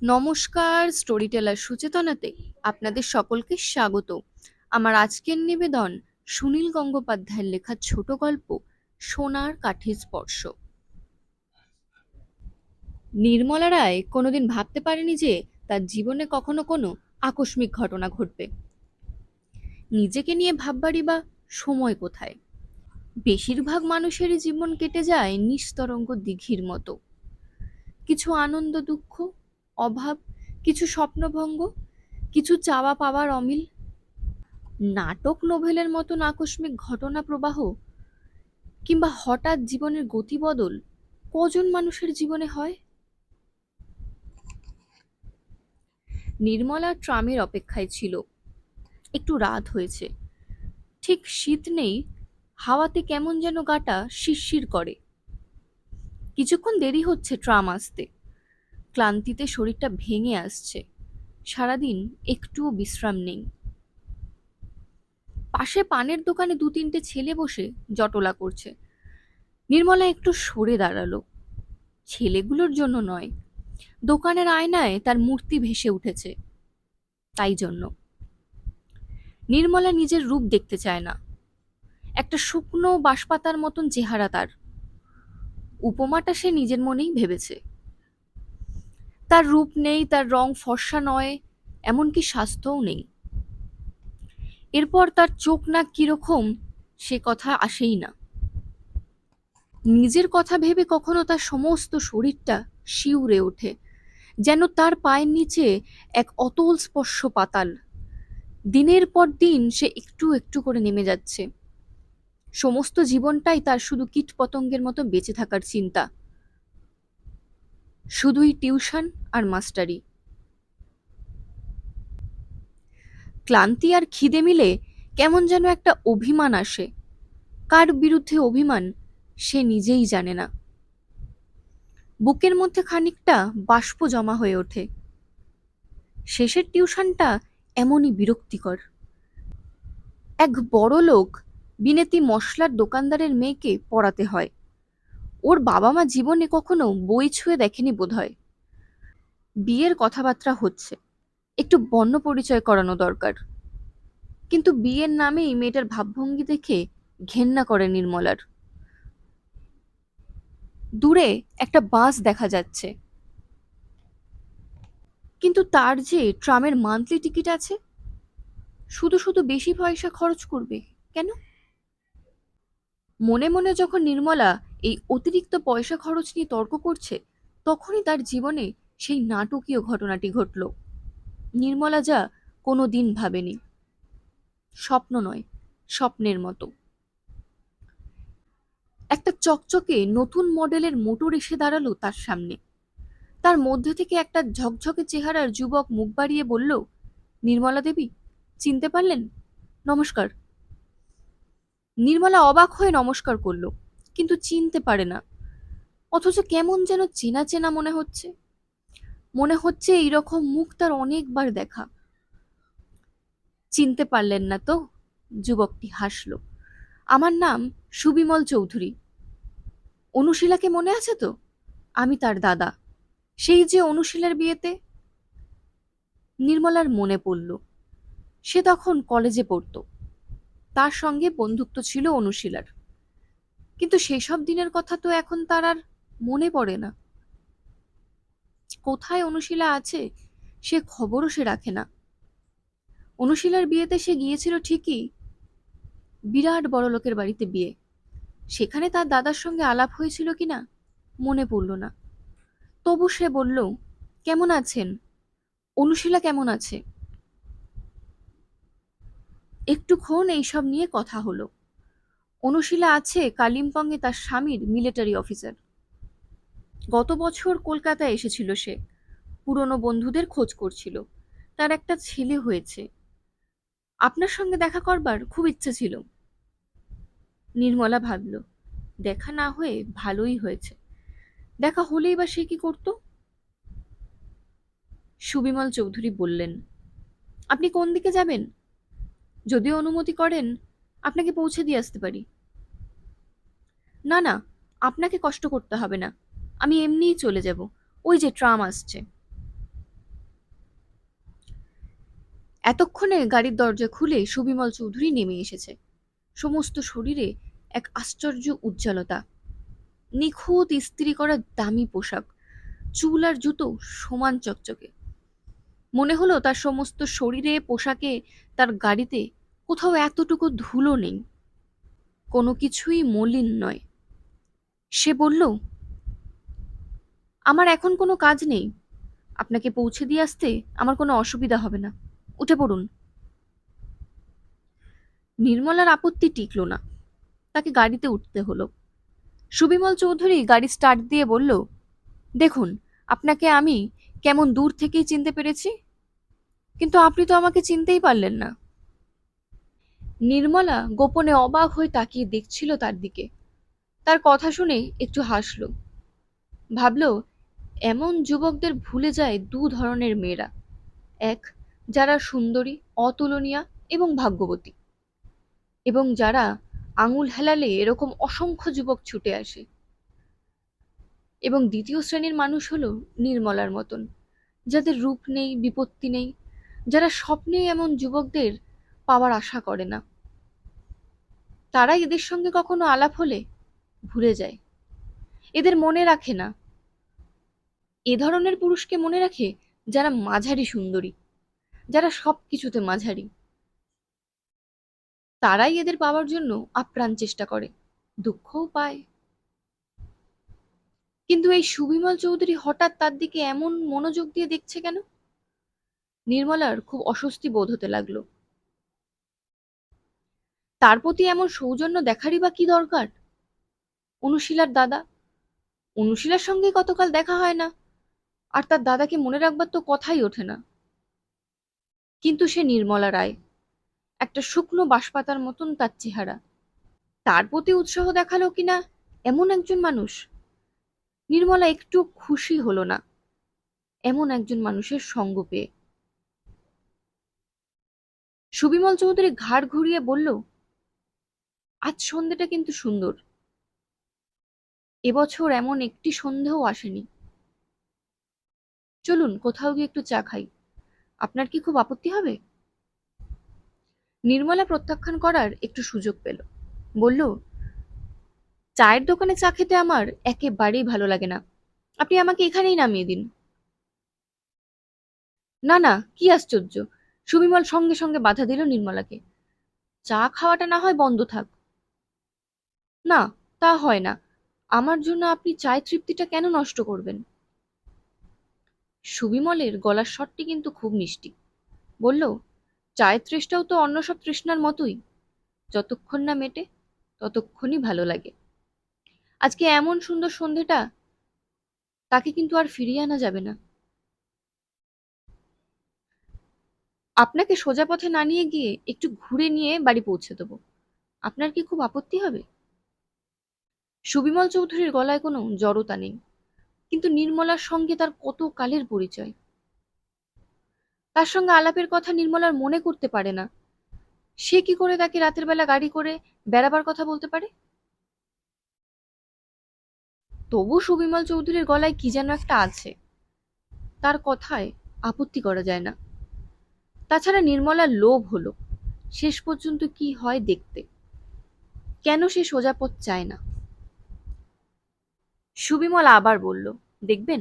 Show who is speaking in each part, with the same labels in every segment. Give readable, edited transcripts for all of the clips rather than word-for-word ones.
Speaker 1: নমস্কার, story teller সুচেতনাতে আপনাদের সকলকে স্বাগত। আমার আজকের নিবেদন সুনীল গঙ্গোপাধ্যায়ের লেখা ছোট গল্প সোনার কাঠির স্পর্শ। নির্মলা রায় কোনোদিন ভাবতে পারেনি যে তার জীবনে কখনো কোনো আকস্মিক ঘটনা ঘটবে। নিজেকে নিয়ে ভাববারই বা সময় কোথায়? বেশিরভাগ মানুষেরই জীবন কেটে যায় নিস্তরঙ্গ দিঘির মতো। কিছু আনন্দ দুঃখ, অভাব, কিছু স্বপ্নভঙ্গ, কিছু চাওয়া পাওয়ার অমিল। নাটক নোভেলের মতন আকস্মিক ঘটনা প্রবাহ কিংবা হঠাৎ জীবনের গতিবদল কজন মানুষের জীবনে হয়? নির্মলা ট্রামের অপেক্ষায় ছিল। একটু রাত হয়েছে, ঠিক শীত নেই, হাওয়াতে কেমন যেন গাটা শিরশির করে। কিছুক্ষণ দেরি হচ্ছে ট্রাম আসতে। ক্লান্তিতে শরীরটা ভেঙে আসছে। সারাদিন একটুও বিশ্রাম নেই। পাশে পানের দোকানে দু তিনটে ছেলে বসে জটলা করছে। নির্মলা একটু সরে দাঁড়ালো। ছেলেগুলোর জন্য নয়, দোকানের আয়নায় তার মূর্তি ভেসে উঠেছে তাই জন্য। নির্মলা নিজের রূপ দেখতে চায় না। একটা শুকনো বাঁশপাতার মতন চেহারা তার। উপমাটা সে নিজের মনেই ভেবেছে। তার রূপ নেই, তার রং ফর্সা নয়, এমনকি স্বাস্থ্যও নেই। এরপর তার চোখ নাক কিরকম সে কথা আসেই না। নিজের কথা ভেবে কখনো তার সমস্ত শরীরটা শিউরে ওঠে, যেন তার পায়ের নিচে এক অতল স্পর্শ পাতাল। দিনের পর দিন সে একটু একটু করে নেমে যাচ্ছে। সমস্ত জীবনটাই তার শুধু কীটপতঙ্গের মতো বেঁচে থাকার চিন্তা। শুধুই টিউশন আর মাস্টারি। ক্লান্তি আর খিদে মিলে কেমন যেন একটা অভিমান আসে। কার বিরুদ্ধে অভিমান সে নিজেই জানে না। বুকের মধ্যে খানিকটা বাষ্প জমা হয়ে ওঠে। শেষের টিউশনটা এমনই বিরক্তিকর। এক বড়লোক বিনেতি মশলার দোকানদারের মেয়েকে পড়াতে হয়। ওর বাবা মা জীবনে কখনো বই ছুঁয়ে দেখেনি বোধহয়। বিয়ের কথাবার্তা হচ্ছে, একটু বর্ণ পরিচয় করানো দরকার। কিন্তু বিয়ের নামেই মেয়েটার ভাবভঙ্গি দেখে ঘেন্না করে নির্মলার। দূরে একটা বাস দেখা যাচ্ছে, কিন্তু তার যে ট্রামের মান্থলি টিকিট আছে, শুধু শুধু বেশি পয়সা খরচ করবে কেন? মনে মনে যখন নির্মলা এই অতিরিক্ত পয়সা খরচ নিয়ে তর্ক করছে, তখনই তার জীবনে সেই নাটকীয় ঘটনাটি ঘটল। নির্মলা যা কোনো দিন ভাবেনি। স্বপ্ন নয়, স্বপ্নের মতো। একটা চকচকে নতুন মডেলের মোটর এসে দাঁড়ালো তার সামনে। তার মধ্যে থেকে একটা ঝকঝকে চেহারার যুবক মুখ বাড়িয়ে বলল, নির্মলা দেবী, চিনতে পারলেন? নমস্কার। নির্মলা অবাক হয়ে নমস্কার করল, কিন্তু চিনতে পারে না। অথচ কেমন যেন চেনা চেনা মনে হচ্ছে। মনে হচ্ছে এইরকম মুখ তার অনেকবার দেখা। চিনতে পারলেন না তো? যুবকটি হাসল। আমার নাম সুবিমল চৌধুরী। অনুশীলাকে মনে আছে তো? আমি তার দাদা। সেই যে অনুশীলার বিয়েতে। নির্মলার মনে পড়ল, সে তখন কলেজে পড়তো। তার সঙ্গে বন্ধুত্ব ছিল অনুশীলার। কিন্তু সেসব দিনের কথা তো এখন তার আর মনে পড়ে না। কোথায় অনুশীলা আছে সে খবরও সে রাখে না। অনুশীলার বিয়েতে সে গিয়েছিল ঠিকই, বিরাট বড়লোকের বাড়িতে বিয়ে। সেখানে তার দাদার সঙ্গে আলাপ হয়েছিল কিনা মনে পড়ল না। তবু সে বলল, কেমন আছেন? অনুশীলা কেমন আছে? একটুক্ষণ এইসব নিয়ে কথা হলো। অনুশীলা আছে কালিম্পংয়ে, তার স্বামীর মিলিটারি অফিসার। গত বছর কলকাতায় এসেছিল সে। পুরনো বন্ধুদের খোঁজ করছিল। তার একটা ছেলে হয়েছে। আপনার সঙ্গে দেখা করবার খুব ইচ্ছে ছিল। নির্মলা ভাবল, দেখা না হয়ে ভালোই হয়েছে। দেখা হলেই বা সে কি করত? সুবিমল চৌধুরী বললেন, আপনি কোন দিকে যাবেন? যদিও অনুমতি করেন, আপনাকে পৌঁছে দিয়ে আসতে পারি। না না, আপনাকে কষ্ট করতে হবে না, আমি এমনিই চলে যাব। ওই যে ট্রাম আসছে। এতক্ষণে গাড়ির দরজা খুলে সুবিমল চৌধুরী নেমে এসেছে। সমস্ত শরীরে এক আশ্চর্য উজ্জ্বলতা, নিখুঁত ইস্ত্রি করা দামি পোশাক, চুল আর জুতো সমান চকচকে। মনে হলো তার সমস্ত শরীরে, পোশাকে, তার গাড়িতে কোথাও এতটুকু ধুলো নেই, কোনো কিছুই মলিন নয়। সে বলল, আমার এখন কোনো কাজ নেই, আপনাকে পৌঁছে দিয়ে আসতে আমার কোনো অসুবিধা হবে না, উঠে পড়ুন। নির্মলার আপত্তি টিকল না, তাকে গাড়িতে উঠতে হলো। সুবিমল চৌধুরী গাড়ি স্টার্ট দিয়ে বলল, দেখুন, আপনাকে আমি কেমন দূর থেকেই চিনতে পেরেছি, কিন্তু আপনি তো আমাকে চিনতেই পারলেন না। নির্মলা গোপনে অবাক হয়ে তাকিয়ে দেখছিল তার দিকে। তার কথা শুনে একটু হাসল। ভাবল, এমন যুবকদের ভুলে যায় দু ধরনের মেয়েরা, এক যারা সুন্দরী, অতুলনীয়া এবং ভাগ্যবতী, এবং যারা আঙুল হেলালে এরকম অসংখ্য যুবক ছুটে আসে। এবং দ্বিতীয় শ্রেণীর মানুষ হলো নির্মলার মতন, যাদের রূপ নেই, বিপত্তি নেই, যারা স্বপ্নে এমন যুবকদের পাওয়ার আশা করে না। তারা এদের সঙ্গে কখনো আলাপ হলে ভুলে যায়, এদের মনে রাখে না। এ ধরনের পুরুষকে মনে রাখে যারা মাঝারি সুন্দরী, যারা সবকিছুতে মাঝারি। তারাই এদের পাওয়ার জন্য আপ্রাণ চেষ্টা করে, দুঃখও পায়। কিন্তু এই সুবিমল চৌধুরী হঠাৎ তার দিকে এমন মনোযোগ দিয়ে দেখছে কেন? নির্মলার খুব অস্বস্তি বোধ হতে লাগলো। তার প্রতি এমন সৌজন্য দেখারই বা কি দরকার? অনুশীলার দাদা, অনুশীলার সঙ্গে কতকাল দেখা হয় না, আর তার দাদাকে মনে রাখবার তো কথাই ওঠে না। কিন্তু সে নির্মলা রায়, একটা শুকনো বাঁশপাতার মতন তার চেহারা। তার প্রতি উৎসাহ দেখালো কিনা এমন একজন মানুষ। নির্মলা একটু খুশি হলো না এমন একজন মানুষের সঙ্গ পেয়ে। সুবিমল চৌধুরী ঘাড় ঘুরিয়ে বলল, আজ সন্ধ্যেটা কিন্তু সুন্দর, এবছর এমন একটি সন্ধেও আসেনি। চলুন কোথাও গিয়ে একটু চা খাই, আপনার কি খুব আপত্তি হবে? নির্মলা প্রত্যাখ্যান করার একটু সুযোগ পেল, বলল, চায়ের দোকানে চা খেতে আমার একেবারেই ভালো লাগে না, আপনি আমাকে এখানেই নামিয়ে দিন। না না, কি আশ্চর্য! সুবিমল সঙ্গে সঙ্গে বাধা দিল নির্মলাকে। চা খাওয়াটা না হয় বন্ধ থাক। না, তা হয় না, আমার জন্য আপনি চায়ের তৃপ্তিটা কেন নষ্ট করবেন? সুবিমলের গলার স্বরটি কিন্তু খুব মিষ্টি। বলল, চায়ের তৃষ্ণাও তো অন্য সব তৃষ্ণার মতোই, যতক্ষণ না মেটে ততক্ষণই ভালো লাগে। আজকে এমন সুন্দর সন্ধেটা, তাকে কিন্তু আর ফিরিয়ে আনা যাবে না। আপনাকে সোজা পথে না নিয়ে গিয়ে একটু ঘুরে নিয়ে বাড়ি পৌঁছে দেবো, আপনার কি খুব আপত্তি হবে? সুবিমল চৌধুরীর গলায় কোনো জড়তা নেই, কিন্তু নির্মলার সঙ্গে তার কত কালের পরিচয়। তার সঙ্গে আলাপের কথা নির্মলার মনে করতে পারে না। সে কি করে তাকে রাতের বেলা গাড়ি করে বেড়াবার কথা বলতে পারে? তবু সুবিমল চৌধুরীর গলায় কি যেন একটা আছে, তার কথায় আপত্তি করা যায় না। তাছাড়া নির্মলার লোভ হলো শেষ পর্যন্ত কি হয় দেখতে, কেন সে সোজা পথ চায় না। সুবিমল আবার বলল, দেখবেন,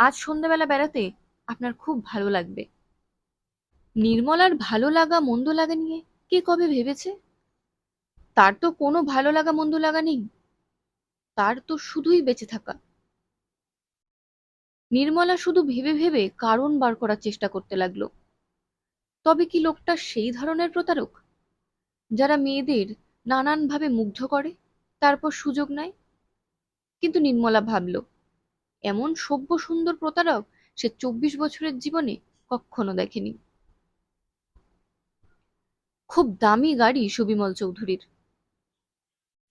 Speaker 1: আজ সন্ধ্যাবেলা বেড়াতে আপনার খুব ভালো লাগবে। নির্মলার ভালো লাগা মন্দ লাগা নিয়ে কে কবে ভেবেছে? তার তো কোনো ভালো লাগা মন্দ লাগা নেই, তার তো শুধুই বেঁচে থাকা। নির্মলা শুধু ভেবে ভেবে কারণ বার করার চেষ্টা করতে লাগলো। তবে কি লোকটা সেই ধরনের প্রতারক, যারা মেয়েদের নানানভাবে মুগ্ধ করে তারপর সুযোগ নেয়? কিন্তু নির্মলা ভাবল, এমন সভ্য সুন্দর প্রতারক সে 24 বছরের জীবনে কখনো দেখেনি। খুব দামি গাড়ি সুবিমল চৌধুরীর।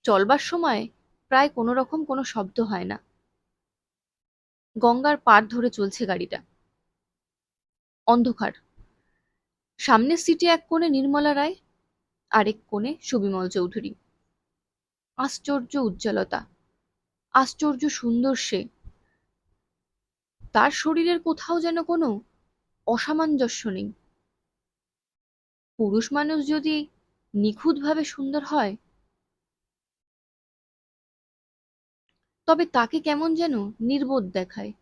Speaker 1: চলবার সময় প্রায় কোনো রকম কোনো শব্দ হয় না। গঙ্গার পাড় ধরে চলছে গাড়িটা। অন্ধকার। সামনের সিটে এক কোণে নির্মলা রায়, আরেক কোণে সুবিমল চৌধুরী। আশ্চর্য উজ্জ্বলতা, আশ্চর্য সুন্দর সে। তার শরীরের কোথাও যেন কোনো অসামঞ্জস্য নেই। পুরুষ মানুষ যদি নিখুঁতভাবে সুন্দর হয়, তবে তাকে কেমন যেন নির্বোধ দেখায়।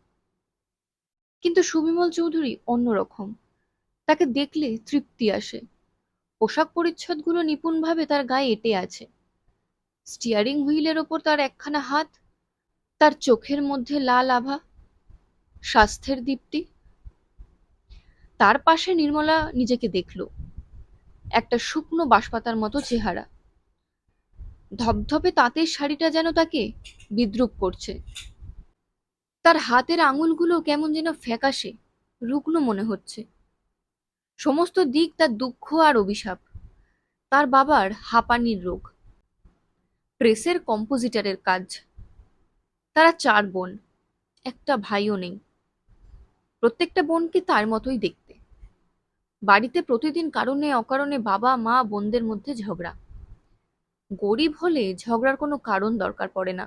Speaker 1: কিন্তু সুবিমল চৌধুরী অন্যরকম। তাকে দেখলে তৃপ্তি আসে। পোশাক পরিচ্ছদগুলো নিপুণভাবে তার গায়ে এঁটে আছে। স্টিয়ারিং হুইলের ওপর তার একখানা হাত, তার চোখের মধ্যে লাল আভা, স্বাস্থ্যের দীপ্তি। তার পাশে নির্মলা নিজেকে দেখল, একটা শুকনো বাঁশপাতার মতো চেহারা। ধপধপে তাঁতের শাড়িটা যেন তাকে বিদ্রূপ করছে। তার হাতের আঙুলগুলো কেমন যেন ফ্যাকাশে, রুগ্ন মনে হচ্ছে। সমস্ত দিক তার দুঃখ আর অভিশাপ। তার বাবার হাঁপানির রোগ, প্রেসের কম্পোজিটরের কাজ। তারা 4 বোন, একটা ভাইও নেই। প্রত্যেকটা বোনকে তার মতোই দেখতে। বাড়িতে প্রতিদিন কারণে অকারণে বাবা মা বোনদের মধ্যে ঝগড়া। গরিব হলে ঝগড়ার কোনো কারণ দরকার পড়ে না।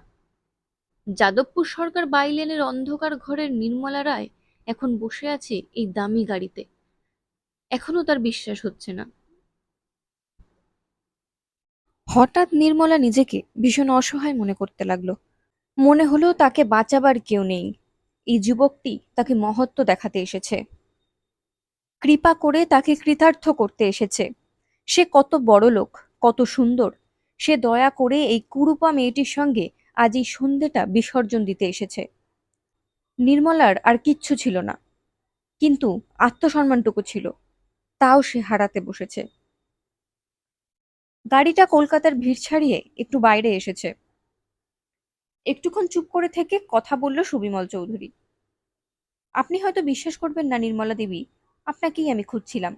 Speaker 1: যাদবপুর সরকার বাইলেনের অন্ধকার ঘরের নির্মলা রায় এখন বসে আছে এই দামি গাড়িতে। এখনো তার বিশ্বাস হচ্ছে না। হঠাৎ নির্মলা নিজেকে ভীষণ অসহায় মনে করতে লাগলো। মনে হলো তাকে বাঁচাবার কেউ নেই। এই যুবকটি তাকে মহত্ব দেখাতে এসেছে, কৃপা করে তাকে কৃতার্থ করতে এসেছে। সে কত বড় লোক, কত সুন্দর। সে দয়া করে এই কুরুপা মেয়েটির সঙ্গে আজ এই সন্ধ্যেটা বিসর্জন দিতে এসেছে। নির্মলার আর কিচ্ছু ছিল না, কিন্তু আত্মসম্মানটুকু ছিল, তাও সে হারাতে বসেছে। গাড়িটা কলকাতার ভিড় ছাড়িয়ে একটু বাইরে এসেছে। একটুক্ষণ চুপ করে থেকে কথা বলল সুবিমল চৌধুরী। আপনি হয়তো বিশ্বাস করবেন না নির্মলা দেবী, আপনাকেই আমি খুঁজছিলাম।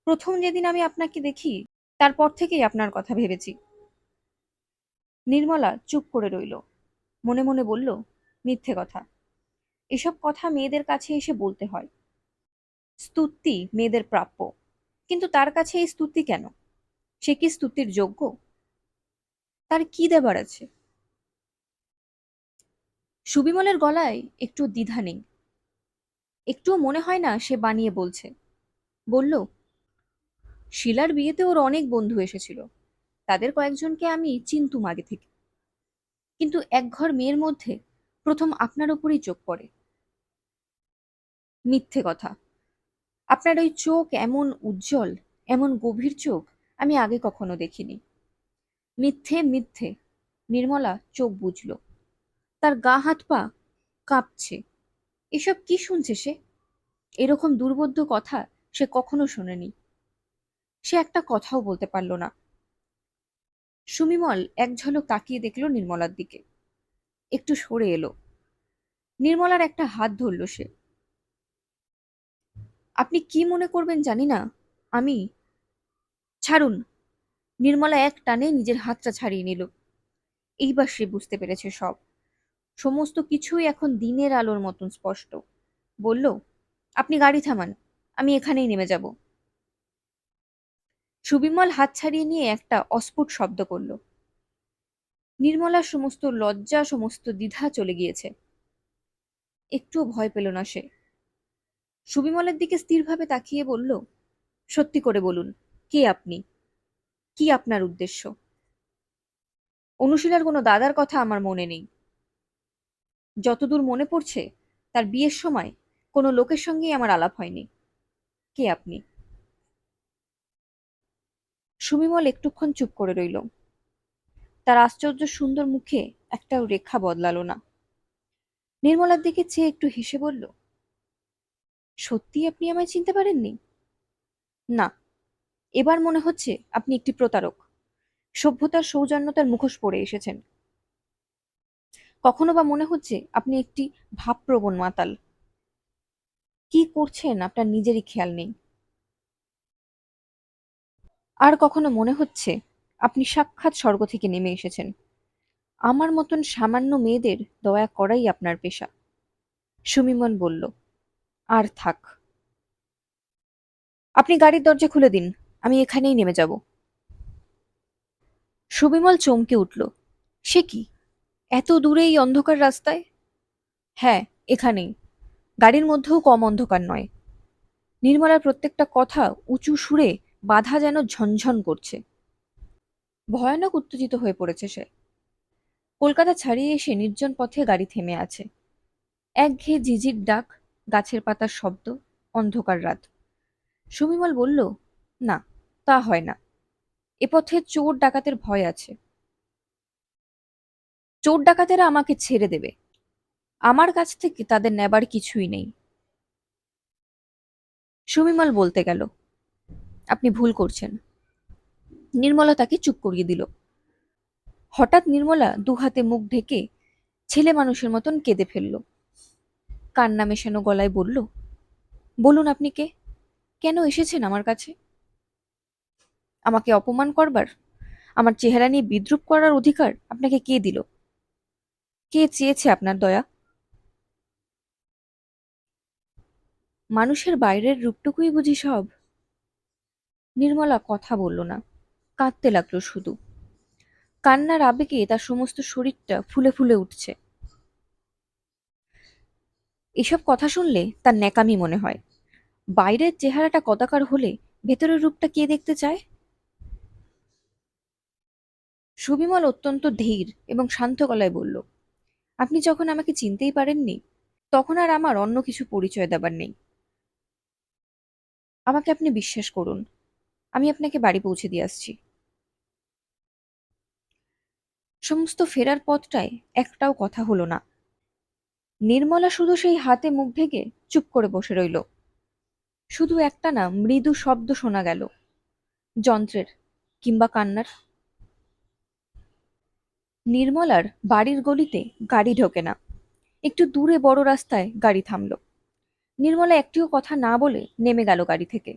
Speaker 1: প্রথম যেদিন আমি আপনাকে দেখি, তারপর থেকেই আপনার কথা ভেবেছি। নির্মলা চুপ করে রইল। মনে মনে বলল, মিথ্যে কথা। এসব কথা মেয়েদের কাছে এসে বলতে হয়। স্তুতি মেয়েদের প্রাপ্য, কিন্তু তার কাছে এই স্তুতি কেন? সে কি স্তুতির যোগ্য? তার কি দেবার আছে? সুবিমলের গলায় একটু দ্বিধা নেই। একটুও মনে হয় না সে বানিয়ে বলছে। বলল, শিলার বিয়েতে ওর অনেক বন্ধু এসেছিল। তাদের কয়েকজনকে আমি চিনতুম আগে থেকে, কিন্তু এক ঘর মেয়ের মধ্যে প্রথম আপনার ওপরই চোখ পড়ে। মিথ্যে কথা। আপনার ওই চোখ এমন উজ্জ্বল, এমন গভীর চোখ আমি আগে কখনো দেখিনি। মিথ্যে মিথ্যে। নির্মলা চোখ বুঝল। তার গা হাত পা কাঁপছে। এসব কি শুনছে সে? এরকম দুর্বোধ্য কথা সে কখনো শোনেনি। সে একটা কথাও বলতে পারল না। সুমিমল এক ঝলক তাকিয়ে দেখল নির্মলার দিকে, একটু সরে এলো। নির্মলার একটা হাত ধরল সে। আপনি কি মনে করবেন জানি না, আমি... ছাড়ুন। নির্মলা এক টানে নিজের হাতটা ছাড়িয়ে নিল। এইবার সে বুঝতে পেরেছে সব। সমস্ত কিছুই এখন দিনের আলোর মতন স্পষ্ট। বলল, আপনি গাড়ি থামান, আমি এখানেই নেমে যাব। সুবিমল হাত ছাড়িয়ে নিয়ে একটা অস্ফুট শব্দ করল। নির্মলার সমস্ত লজ্জা, সমস্ত দ্বিধা চলে গিয়েছে। একটুও ভয় পেল না সে। সুবিমলের দিকে স্থিরভাবে তাকিয়ে বলল, সত্যি করে বলুন, কে আপনি? কি আপনার উদ্দেশ্য? অনুশীলার কোনো দাদার কথা আমার মনে নেই। যতদূর মনে পড়ছে, তার বিয়ের সময় কোনো লোকের সঙ্গেই আমার আলাপ হয়নি। কে আপনি? সুমিমল একটুক্ষণ চুপ করে রইল। তার আশ্চর্য সুন্দর মুখে একটাও রেখা বদলালো না। নির্মলার দিকে চেয়ে একটু হেসে বলল, সত্যি আপনি আমায় চিনতে পারেননি? না, এবার মনে হচ্ছে আপনি একটি প্রতারক। সভ্যতার সৌজন্যতার মুখোশ পরে এসেছেন। কখনো বা মনে হচ্ছে আপনি একটি ভাবপ্রবণ মাতাল। কি করছেন আপনার নিজেরই খেয়াল নেই। আর কখনো মনে হচ্ছে আপনি সাক্ষাৎ স্বর্গ থেকে নেমে এসেছেন। আমার মতন সামান্য মেয়েদের দয়া করাই আপনার পেশা। সুমিমন বলল, আর থাক। আপনি গাড়ির দরজা খুলে দিন, আমি এখানেই নেমে যাব। সুবিমল চমকে উঠল। সে কি, এত দূরে এই অন্ধকার রাস্তায়? হ্যাঁ, এখানেই। গাড়ির মধ্যেও কম অন্ধকার নয়। নির্মলার প্রত্যেকটা কথা উঁচু সুরে বাধা যেন ঝনঝন করছে। ভয়ানক উত্তেজিত হয়ে পড়েছে সে। কলকাতা ছাড়িয়ে এসে নির্জন পথে গাড়ি থেমে আছে। একঘেয়ে ঝিঝির ডাক, গাছের পাতার শব্দ, অন্ধকার রাত। সুবিমল বলল, না, তা হয় না। এ পথে চোর ডাকাতের ভয় আছে। চোর ডাকাতেরা আমাকে ছেড়ে দেবে। আমার কাছ থেকে তাদের নেবার কিছুই নেই। সুবিমল বলতে গেল, আপনি ভুল করছেন। নির্মলা তাকে চুপ করিয়ে দিল। হঠাৎ নির্মলা দুহাতে মুখ ঢেকে ছেলে মানুষের মতন কেঁদে ফেলল। কান্না মেশানো গলায় বলল, বলুন আপনি কে? কেন এসেছেন আমার কাছে? আমাকে অপমান করবার, আমার চেহারা নিয়ে বিদ্রূপ করার অধিকার আপনাকে কে দিল? কে চেয়েছে আপনার দয়া? মানুষের বাইরের রূপটুকুই বুঝি সব? নির্মলা কথা বলল না, কাঁদতে লাগলো শুধু। কান্নার আবেগে তার সমস্ত শরীরটা ফুলে ফুলে উঠছে। এসব কথা শুনলে তার ন্যাকামি মনে হয়। বাইরের চেহারাটা কদাকার হলে ভেতরের রূপটা কে দেখতে চায়? সুবিমল অত্যন্ত ধীর এবং শান্ত গলায় বলল, আপনি যখন আমাকে চিনতেই পারেননি, তখন আর আমার অন্য কিছু পরিচয় দেবার নেই। আমাকে আপনি বিশ্বাস করুন, আমি আপনাকে বাড়ি পৌঁছে দিয়ে আসছি। সমস্ত ফেরার পথটায় একটাও কথা হলো না। নির্মলা শুধু সেই হাতে মুখ ঢেকে চুপ করে বসে রইল। শুধু একটা না মৃদু শব্দ শোনা গেল, যন্ত্রের কিংবা কান্নার। নির্মলার বাড়ির গলিতে গাড়ি ঢোকে না। একটু দূরে বড় রাস্তায় গাড়ি থামলো। নির্মলা একটিও কথা না বলে নেমে গেল গাড়ি থেকে।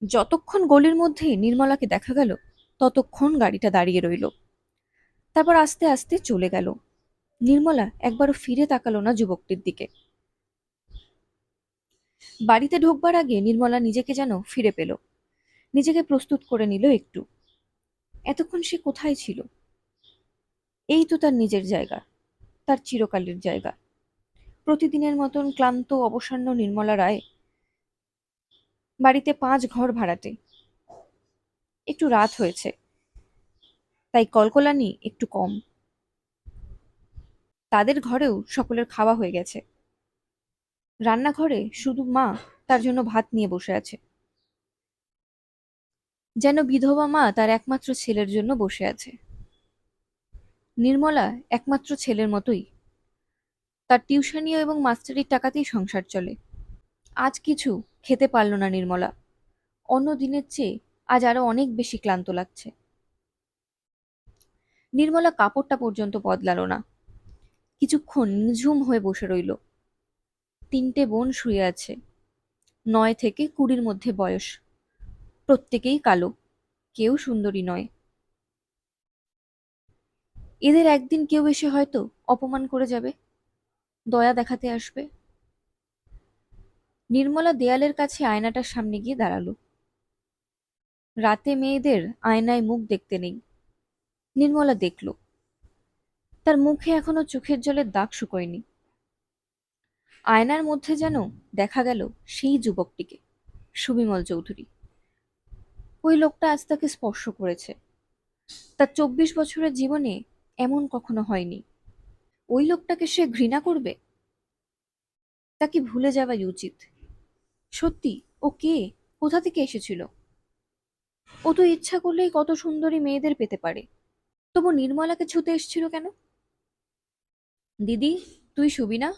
Speaker 1: যতক্ষণ গলির মধ্যে নির্মলাকে দেখা গেল, ততক্ষণ গাড়িটা দাঁড়িয়ে রইল। তারপর আস্তে আস্তে চলে গেল। নির্মলা একবারও ফিরে তাকালো না যুবকটির দিকে। বাড়িতে ঢোকবার আগে নির্মলা নিজেকে যেন ফিরে পেল। নিজেকে প্রস্তুত করে নিল একটু। এতক্ষণ সে কোথায় ছিল? এই তো তার নিজের জায়গা, তার চিরকালের জায়গা। প্রতিদিনের মতন ক্লান্ত অবসন্ন নির্মলা রায় বাড়িতে 5 ঘর ভাড়াটে। একটু রাত হয়েছে, তাই কলকলানি একটু কম। তাদের ঘরেও সকলের খাওয়া হয়ে গেছে। রান্নাঘরে শুধু মা তার জন্য ভাত নিয়ে বসে আছে। যেন বিধবা মা তার একমাত্র ছেলের জন্য বসে আছে। নির্মলা একমাত্র ছেলের মতোই। তার টিউশনিও এবং মাস্টারির টাকাতেই সংসার চলে। আজ কিছু খেতে পারল না নির্মলা। অন্য দিনের চেয়ে আজ আরো অনেক বেশি ক্লান্ত লাগছে। নির্মলা কাপড়টা পর্যন্ত বদলালো না। কিছুক্ষণ নিঝুম হয়ে বসে রইল। 3টে বোন শুয়ে আছে। 9 থেকে 20-র মধ্যে বয়স। প্রত্যেকেই কালো, কেউ সুন্দরী নয়। এদের একদিন কেউ এসে হয়তো অপমান করে যাবে, দয়া দেখাতে আসবে। নির্মলা দেয়ালের কাছে আয়নাটার সামনে গিয়ে দাঁড়ালো। রাতে মেয়েদের আয়নায় মুখ দেখতে নেই। নির্মলা দেখল, তার মুখে এখনো চোখের জলের দাগ শুকোয়নি। আয়নার মধ্যে যেন দেখা গেল সেই যুবকটিকে, সুবিমল চৌধুরী। ওই লোকটা আজ তাকে স্পর্শ করেছে। তার 24 বছরের জীবনে এমন কখনো হয়নি। ওই লোকটাকে সে ঘৃণা করবে? তাকে ভুলে যাওয়াই উচিত। সত্যি, ও কে? কোথা থেকে এসেছিল? ও তো ইচ্ছা করলেই কত সুন্দরী মেয়েদের পেতে পারে। তবু নির্মলাকে ছুতে এসেছিল কেন? দিদি, তুই শুবি না?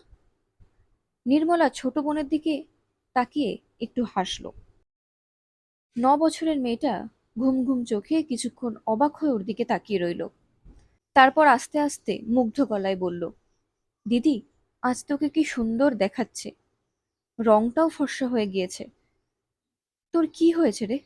Speaker 1: নির্মলা ছোট বোনের দিকে তাকিয়ে একটু হাসল। 9 বছরের মেয়েটা ঘুম ঘুম চোখে কিছুক্ষণ অবাক হয়ে ওর দিকে তাকিয়ে রইল। তারপর আস্তে আস্তে মুগ্ধ গলায় বলল, দিদি, আজ তোকে কি সুন্দর দেখাচ্ছে। রংটাও ফর্সা হয়ে গিয়েছে। তোর কি হয়েছে রে?